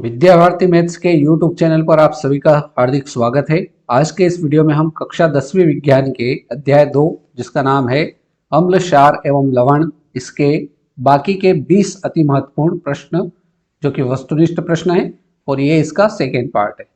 Vidya Bharati maths के YouTube channel पर आप सभी का हार्दिक स्वागत है। आज के इस वीडियो में हम कक्षा 10वीं विज्ञान के अध्याय 2 जिसका नाम है अम्ल, क्षार एवं लवण, इसके बाकी के 20 अति महत्वपूर्ण प्रश्न जो कि वस्तुनिष्ठ प्रश्न है और ये इसका सेकेंड पार्ट है।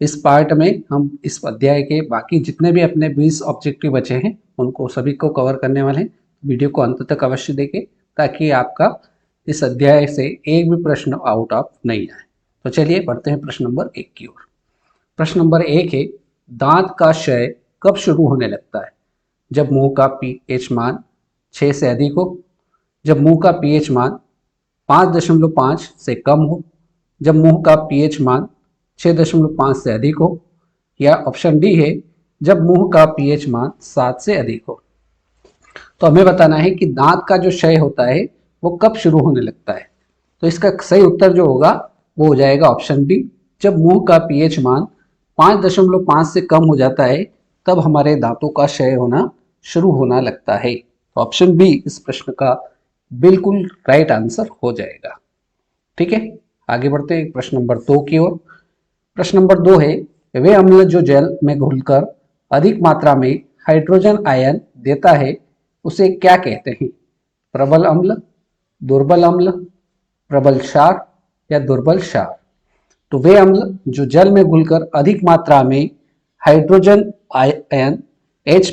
इस पार्ट में हम इस अध्याय के बाकी जितने भी अपने 20 ऑब्जेक्टिव बचे हैं उनको सभी को कवर करने वाले हैं। वीडियो को अंत तक अवश्य देखें ताकि आपका इस अध्याय से एक भी प्रश्न आउट ऑफ नहीं आए। तो चलिए बढ़ते हैं प्रश्न नंबर 1 की ओर। प्रश्न नंबर 1 है, दांत का क्षय कब शुरू होने लगता है? जब मुंह का पीएच मान 6 से अधिक हो, जब मुंह का पीएच मान 5.5 से कम हो, जब मुंह का पीएच मान 6.5 से अधिक हो, या ऑप्शन डी है जब मुंह का पीएच मान 7 से अधिक हो। तो हमें बताना है कि दांत का जो क्षय होता है वो कब शुरू होने लगता है। तो इसका सही उत्तर जो होगा वो हो जाएगा ऑप्शन डी, जब मुंह का पीएच मान 5.5 से कम हो जाता है तब हमारे दांतों का क्षय होना शुरू होना लगता है। तो ऑप्शन बी इस प्रश्न का बिल्कुल राइट आंसर हो जाएगा। ठीक है, आगे बढ़ते हैं प्रश्न नंबर 2 की ओर। प्रश्न नंबर 2 है, वे अम्ल जो जल में घुलकर अधिक मात्रा में हाइड्रोजन आयन देता है उसे क्या कहते हैं? प्रबल अम्ल, दुर्बल अम्ल, प्रबल क्षार या दुर्बल क्षार। तो वे अम्ल जो जल में घुलकर अधिक मात्रा में hydrogen ion H+,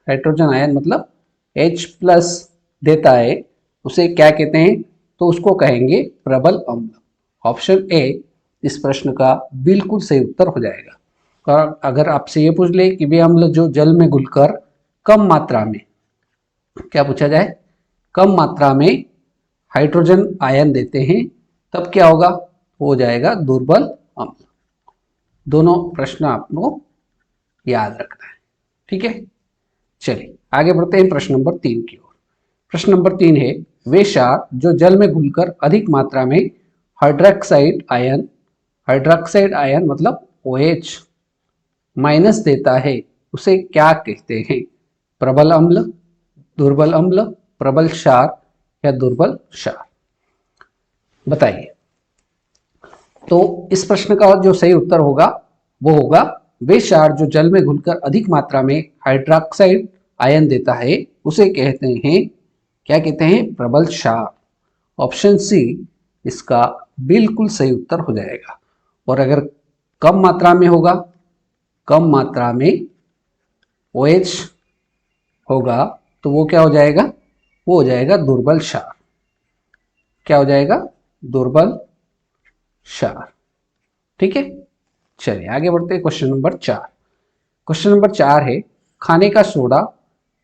hydrogen ion मतलब H+ देता है उसे क्या कहते हैं? तो उसको कहेंगे प्रबल अम्ल। ऑप्शन ए इस प्रश्न का बिल्कुल सही उत्तर हो जाएगा। और अगर आपसे ये पूछ ले कि वे अम्ल जो जल में घुलकर कम मात्रा में, क्या पूछा जाए, कम मात्रा में हाइड्रोजन आयन देते हैं तब क्या होगा? हो जाएगा दुर्बल अम्ल। दोनों प्रश्न आपको याद रखना है। ठीक है, चलिए आगे बढ़ते हैं प्रश्न नंबर 3 की ओर। प्रश्न नंबर 3 है, वे क्षार जो जल में घुलकर अधिक मात्रा में हाइड्रोक्साइड आयन मतलब OH माइनस देता है उसे क्या कहते हैं? प्रबल अम्ल, दुर्बल अम्ल, प्रबल क्षार या दुर्बल क्षार। बताइए। तो इस प्रश्न का जो सही उत्तर होगा वो होगा वे क्षार जो जल में घुलकर अधिक मात्रा में हाइड्रोक्साइड आयन देता है उसे कहते हैं, क्या कहते हैं? प्रबल क्षार। ऑप्शन सी इसका बिल्कुल सही उत्तर हो जाएगा। और अगर कम मात्रा में होगा, कम मात्रा में OH होगा तो वो क्या हो जाएगा? वो हो जाएगा दुर्बल क्षार। क्या हो जाएगा? दुर्बल क्षार। ठीक है, चलिए आगे बढ़ते हैं क्वेश्चन नंबर 4। क्वेश्चन नंबर 4 है, खाने का सोडा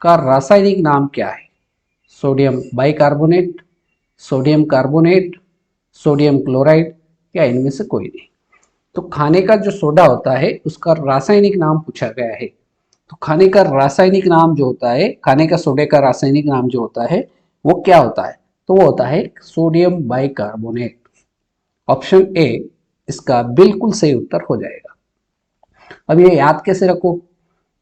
का रासायनिक नाम क्या है? Sodium bicarbonate, sodium carbonate, sodium chloride या इनमें से कोई नहीं। तो खाने का जो सोडा होता है उसका रासायनिक नाम पूछा गया है। तो खाने का रासायनिक नाम जो होता है, खाने का सोडे का रासायनिक नाम जो होता है वो क्या होता है? तो वो होता है सोडियम बाइकार्बोनेट। ऑप्शन ए इसका बिल्कुल सही उत्तर हो जाएगा। अब ये याद कैसे रखो?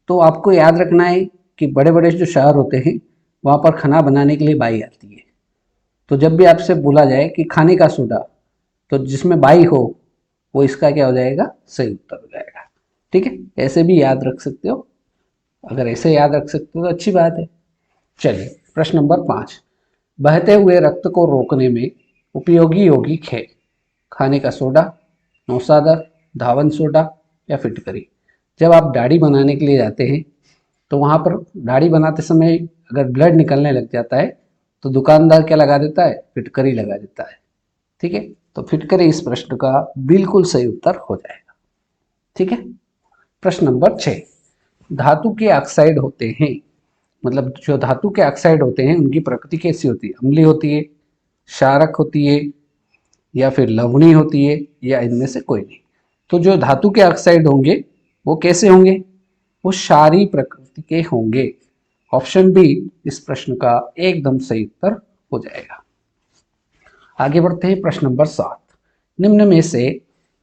तो आपको याद रखना है कि बड़े बड़े जो शहर होते हैं वहाँ पर खाना बनाने के लिए बाई आती है। तो जब भी आपसे बोला जाए कि खाने का सोडा, तो जिसमें बाई हो वो इसका क्या हो जाएगा? सही उत्तर हो जाएगा। ठीक है, ऐसे भी याद रख सकते हो। अगर ऐसे याद रख सकते हो तो अच्छी बात है। चलिए प्रश्न नंबर 5, बहते हुए रक्त को रोकने में उपयोगी यौगिक है? खाने का सोडा, नौसादर, धावन सोडा या फिटकरी। जब आप दाढ़ी बनाने के लिए जाते हैं तो वहाँ पर दाढ़ी बनाते समय अगर ब्लड निकलने लग जाता है तो दुकानदार क्या लगा देता है? फिटकरी लगा देता है। ठीक है, तो फिटकरी इस प्रश्न का बिल्कुल सही उत्तर हो जाएगा। ठीक है, प्रश्न नंबर 6, धातु के ऑक्साइड होते हैं, मतलब जो धातु के ऑक्साइड होते हैं उनकी प्रकृति कैसी होती है? अम्लीय होती है, क्षारक होती है या फिर लवणीय होती है या इनमें से कोई नहीं। तो जो धातु के ऑक्साइड होंगे वो कैसे होंगे? वो क्षारीय प्रकृति के होंगे। ऑप्शन बी इस प्रश्न का एकदम सही उत्तर हो जाएगा। आगे बढ़ते हैं प्रश्न नंबर 7, निम्न में से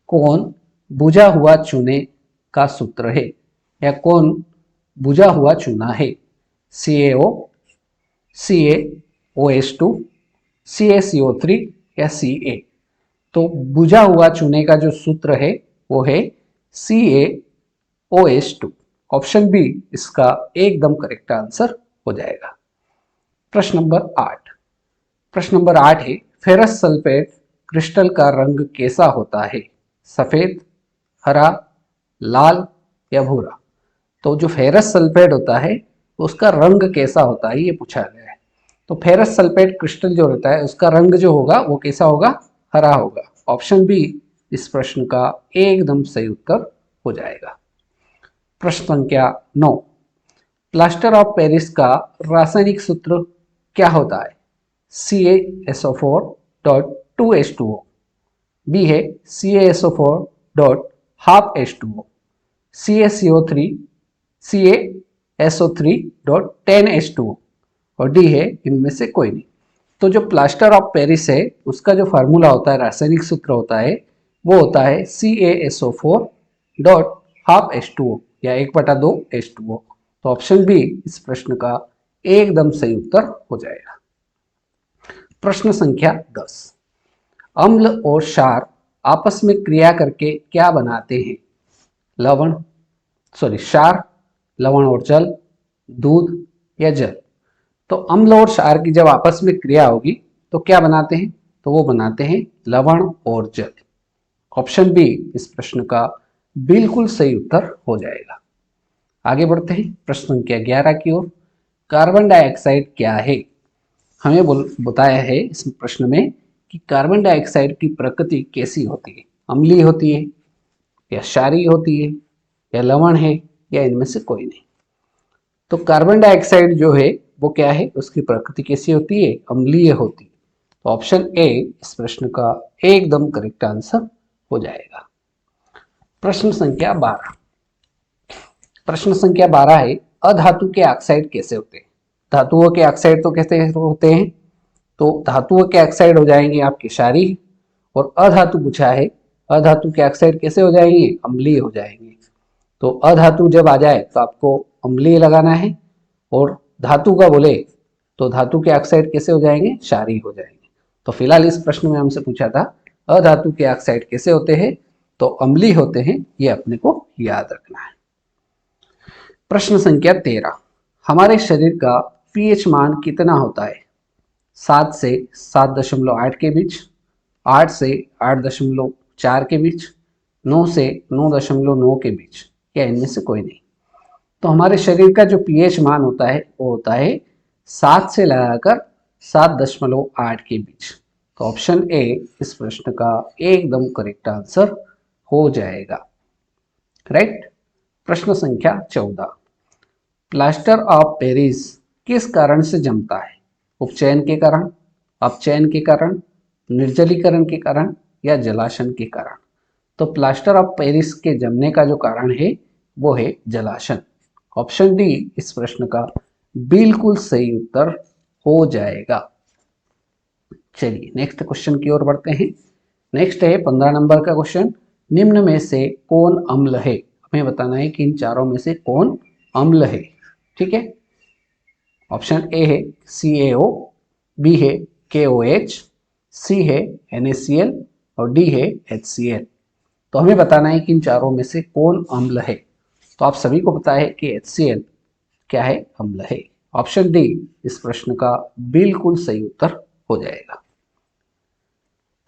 कौन बुझा हुआ चूने का सूत्र है या कौन बुझा हुआ चूना है? CaO, CaOH2, CaCO3 या Ca। तो बुझा हुआ चूने का जो सूत्र है वो है CaOH2। ऑप्शन बी इसका एकदम करेक्ट आंसर हो जाएगा। प्रश्न नंबर 8। प्रश्न नंबर 8 है, फेरस सल्फेट क्रिस्टल का रंग कैसा होता है? सफेद, हरा, लाल या भूरा? तो जो फेरस सल्फेट होता है उसका रंग कैसा होता है ये पूछा गया है। तो फेरस सल्फेट क्रिस्टल जो रहता है उसका रंग जो होगा वो कैसा होगा? हरा होगा। ऑप्शन बी इस प्रश्न का एकदम सही उत्तर हो जाएगा। प्रश्न संख्या 9। प्लास्टर ऑफ पेरिस का रासायनिक सूत्र क्या होता है? CaSO4.2H2O, बी है CaSO4.12H2O, CaSO3.10H2O और डी है इनमें से कोई नहीं। तो जो प्लास्टर ऑफ पेरिस है उसका जो फार्मूला होता है, रासायनिक सूत्र होता है, वो होता है CaSO4.12H2O या 1/2H2O। तो ऑप्शन बी इस प्रश्न का एकदम सही उत्तर हो जाएगा। प्रश्न संख्या 10। अम्ल और क्षार आपस में क्रिया करके क्या बनाते हैं? क्षार, लवण और जल, दूध या जल? तो अम्ल और क्षार की जब आपस में क्रिया होगी तो क्या बनाते हैं? तो वो बनाते हैं लवण और जल। ऑप्शन बी इस प्रश्न का बिल्कुल सही उत्तर हो जाएगा। आगे बढ़ते हैं प्रश्न संख्या 11 की ओर। कार्बन डाइऑक्साइड क्या है? हमें बताया है इस प्रश्न में कि कार्बन डाइऑक्साइड की प्रकृति कैसी होती है, अम्लीय होती है या क्षारीय होती है या लवण है या इनमें से कोई नहीं। तो कार्बन डाइऑक्साइड जो है वो क्या है, उसकी प्रकृति कैसी होती है? अम्लीय होती है। तो ऑप्शन ए इस प्रश्न का एकदम करेक्ट आंसर हो जाएगा। प्रश्न संख्या 12। प्रश्न संख्या 12 है, अधातु के ऑक्साइड कैसे होते हैं? धातुओं के ऑक्साइड तो कैसे होते हैं? तो धातुओं के ऑक्साइड हो जाएंगे आपके क्षारीय, और अधातु पूछा है, अधातु के ऑक्साइड कैसे हो जाएंगे? अम्लीय हो जाएंगे। तो अधातु जब आ जाए तो आपको अम्लीय लगाना है, और धातु का बोले तो धातु के ऑक्साइड कैसे हो जाएंगे? क्षारीय हो जाएंगे। तो फिलहाल इस प्रश्न में हमसे पूछा था अधातु के ऑक्साइड कैसे होते हैं, तो अम्लीय होते हैं, ये अपने को याद रखना है। प्रश्न संख्या 13। हमारे शरीर का पीएच मान कितना होता है? 7 से 7.8 के बीच, 8 से 8.4 के बीच, 9 से 9.9 के बीच, या इनमें से कोई नहीं। तो हमारे शरीर का जो पीएच मान होता है वो होता है 7 से लगाकर 7.8 के बीच। तो ऑप्शन ए इस प्रश्न का एकदम करेक्ट आंसर हो जाएगा। राइट। प्रश्न संख्या 14। प्लास्टर ऑफ पेरिस किस कारण से जमता है? उपचयन के कारण, अपचयन के कारण, निर्जलीकरण के कारण या जलाशन के कारण? तो प्लास्टर ऑफ पेरिस के जमने का जो कारण है वो है जलाशन। ऑप्शन डी इस प्रश्न का बिल्कुल सही उत्तर हो जाएगा। चलिए नेक्स्ट क्वेश्चन की ओर बढ़ते हैं। नेक्स्ट है 15 नंबर का क्वेश्चन, निम्न में से कौन अम्ल है? हमें बताना है कि इन चारों में से कौन अम्ल है। ठीक है, ऑप्शन ए है CaO, बी है KOH, सी है NaCl और डी है HCl। तो हमें बताना है कि इन चारों में से कौन अम्ल है। तो आप सभी को पता है कि HCl क्या है? अम्ल है। ऑप्शन डी इस प्रश्न का बिल्कुल सही उत्तर हो जाएगा।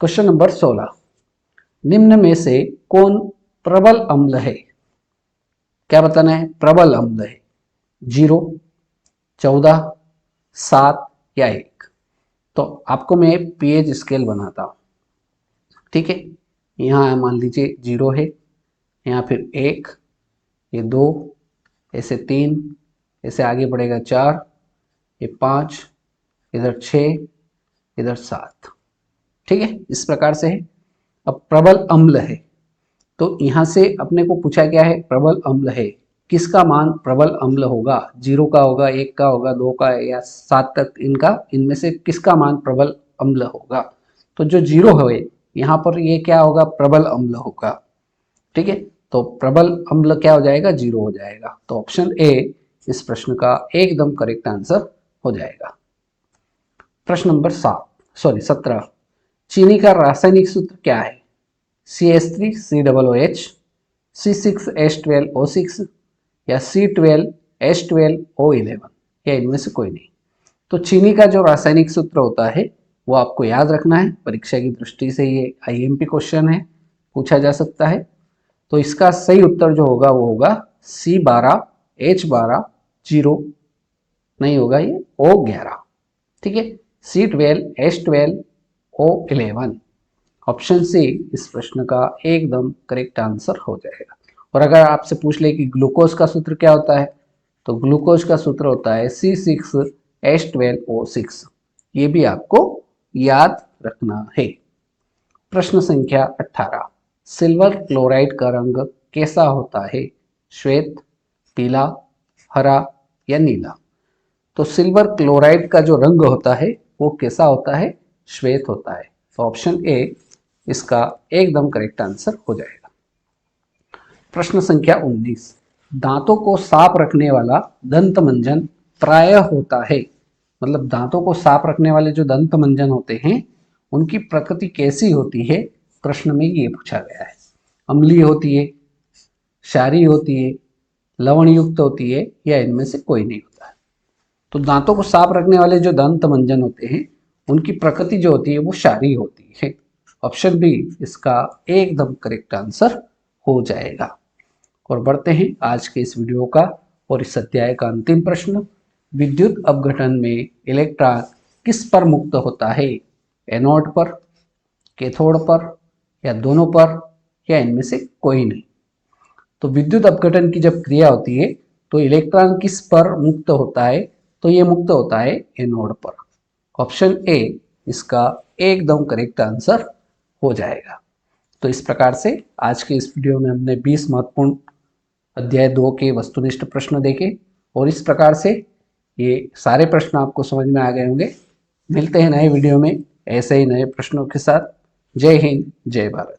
Question number 16। निम्न में से कौन प्रबल अम्ल है? क्या बताना है? प्रबल अम्ल है। 0, 14, 7 या 1? तो आपको मैं पीएच स्केल बनाता हूं। ठीक है, यहाँ मान लीजिए 0 है, यहाँ फिर 1, ये 2, ऐसे 3, ऐसे आगे बढ़ेगा 4, ये 5, इधर 6, इधर 7। ठीक है, इस प्रकार से है। अब प्रबल अम्ल है, तो यहाँ से अपने को पूछा गया है प्रबल अम्ल है, किसका मान प्रबल अम्ल होगा? 0 का होगा, 1 का होगा, 2 का या 7 तक, इनमें से किसका मान प्रबल अम्ल होगा? तो जो 0 है यहाँ पर ये क्या होगा? प्रबल अम्ल होगा। ठीक है, तो प्रबल अम्ल क्या हो जाएगा? 0 हो जाएगा। तो ऑप्शन ए इस प्रश्न का एकदम करेक्ट आंसर हो जाएगा। प्रश्न नंबर 17। चीनी का रासायनिक सूत्र क्या है? CH3COOH, C6H12O6 या C12H12O11, या इनमें से कोई नहीं। तो चीनी का जो रासायनिक सूत्र होता है वो आपको याद रखना है, परीक्षा की दृष्टि से ये IMP क्वेश्चन है, पूछा जा सकता है। तो इसका सही उत्तर जो होगा वो होगा C12H12, जीरो नहीं होगा, ये O11, ठीक है, C12H12O11, ऑप्शन सी इस प्रश्न का एकदम करेक्ट आंसर हो जाएगा। और अगर आपसे पूछ ले कि ग्लूकोज का सूत्र क्या होता है, तो ग्लूकोज का सूत्र होता है C6H12O6, ये भी आपको याद रखना है। प्रश्न संख्या 18, सिल्वर क्लोराइड का रंग कैसा होता है? श्वेत, पीला, हरा या नीला? तो सिल्वर क्लोराइड का जो रंग होता है वो कैसा होता है? श्वेत होता है। तो ऑप्शन ए इसका एकदम करेक्ट आंसर हो जाएगा। प्रश्न संख्या 19, दांतों को साफ रखने वाला दंत मंजन प्रायः होता है, मतलब दांतों को साफ रखने वाले जो दंत मंजन होते हैं उनकी प्रकृति कैसी होती है? प्रश्न में ये पूछा गया है। अम्लीय होती है, क्षारीय होती है, लवण युक्त होती है, या इनमें से कोई नहीं होता है। तो दांतों को साफ रखने वाले जो दंत मंजन होते हैं उनकी प्रकृति जो होती है वो क्षारीय होती है। ऑप्शन बी इसका एकदम करेक्ट आंसर हो जाएगा। और बढ़ते हैं आज के इस वीडियो का और इस अध्याय का अंतिम प्रश्न, विद्युत अपघटन में इलेक्ट्रॉन किस पर मुक्त होता है? एनोड पर, कैथोड पर, या दोनों पर, या इनमें से कोई नहीं? तो विद्युत अपघटन की जब क्रिया होती है तो इलेक्ट्रॉन किस पर मुक्त होता है? तो ये मुक्त होता है एनोड पर। ऑप्शन ए इसका एकदम करेक्ट आंसर हो जाएगा। तो इस प्रकार से आज के इस वीडियो में हमने 20 महत्वपूर्ण अध्याय 2 के वस्तुनिष्ठ प्रश्न देखे और इस प्रकार से ये सारे प्रश्न आपको समझ में आ गए होंगे। मिलते हैं नए वीडियो में ऐसे ही नए प्रश्नों के साथ। जय हिंद, जय भारत।